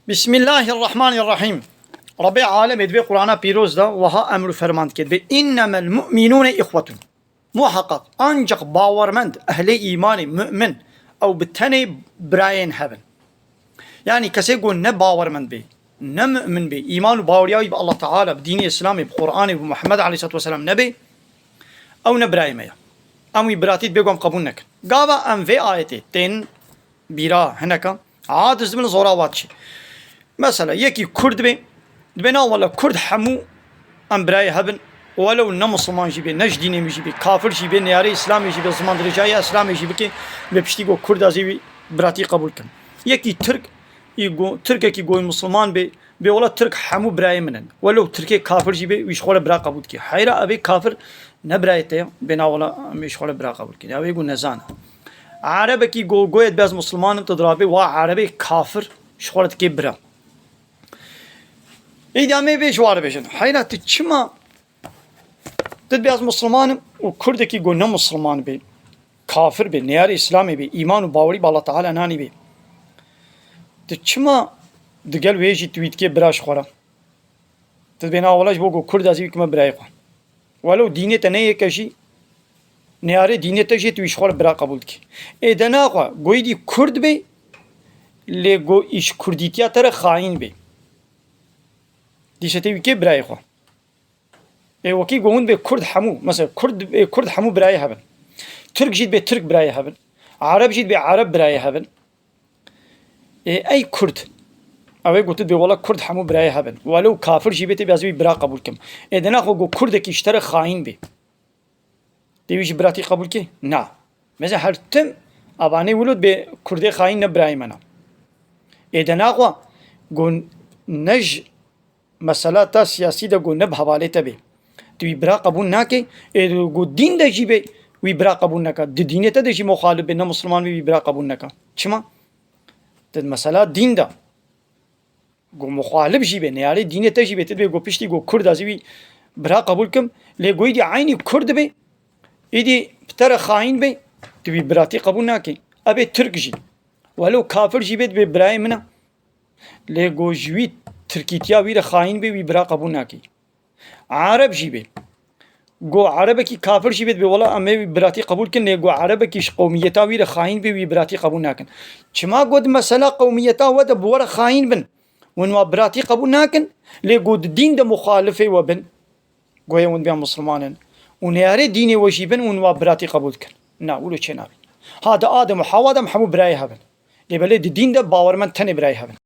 بسم الله الرحمن الرحیم. رب عالم ادوی قرآن پیروز دا وها امر فرماند کرد به انما المؤمنون اخوتون. محقق ancak باورمند ehli iman mümin او بتنی براین هبن. Yani kese گو نه باورمند بی نه mümin بی ایمان و باوریایی به الله تعالی به دین اسلامی به قرآن و محمد علیه الصلاة والسلام نبی او نه برای میا امی براتید بگم قبول نکن. گاوا ام وی آیتی تین بیرا هنکا عاد زمن زوراوات شی. مثلا یکی کرد بی دبنا ولا کرد حمو ام برای هبن ولو نه مسلمان جیبی نه دینی میجیبی کافر جیبی نیاری اسلامی جیبی زمان درجای اسلامی جیبی که بپشتی گو کرد ازی براتی قبول کن. یکی ترک يقول تركي كي يقول مسلمان بي والله ترك حمو براي منن ولو تركي كافر جيبي ويشخول برا قبول كي حيرا ابي كافر نبرايته بنا ولا مشخول برا قبول كي ابي يقول نزان عربي كي قويت باز مسلمان تضربي وا عربي كافر شخولت كي برا ايدامي بيش واربيشن حيرا تشما تد باز مسلمان وكرد كي يقول مسلمان بي كافر بي نياري اسلامي بي ايمان وباوري بالله تعالى ناني بي چما دگل ویجی توییت که براش خورا تبینا اولش بگو کرد ازی که من برای خوا ولو دینه تنه کشی نیاره دینه تجی تویش خور برا قبول کی ایدنا خوا گوی دی کرد بی لگو ایش کردیتیا تر خاین بی دیشتی که برای خوا ای وکی گوون به کرد حمو مثلا کرد حمو برای هبن ترک جید به ترک برای هبن عرب جید به عرب برای هبن ای کرد اوی گوتد به والا کرد همو برای هبن ولو کافر جیبتی بیازوی برا قبول کم ایدنا خو گو کرد کی اشتر خاین بی دیویش براتی قبول کی نه مثلا هر تم ابانی ولود به کرد خاین نه برای منا ایدنا خو گو نج مسئله تا سیاسی دا گو نب حواله تبی توی برا قبول نکی گو دین دا جیبی وی برا قبول نکا دینه تا دا جی مخالف به نه مسلمان وی برا قبول نکا چما تد مسألة دين دا گو مخالف جیبه نیاری دینه تا جیبه تد گو پشتی گو کرد ازوی برا قبول کم لی گوی دی عینی کرد بی ایدی بتر خاین بی توی براتی قبول ناکی ابی ترک جی ولو کافر جیبه بی برای منا لی گو جوی ترکیتیا ویر خاین بی وی برا قبول ناکی عرب جیبه گو عربه کی کافر جیبت به والا امی براتی قبول کن گو عربه کیش قومیتا ویر خاین بی براتی قبول نکن چما گود مسئله قومیتا و ده بور خاین بن ونوا براتی قبول نکن لی گود دین ده مخالفه و بن گویا ون بیا مسلمانن ونیاره دینی وجیبن ونوا براتی قبول کن نه ولو چه نبی هذا آدم و حوادم همو برای هبن لی بله دین ده باورمند تنی برای هبن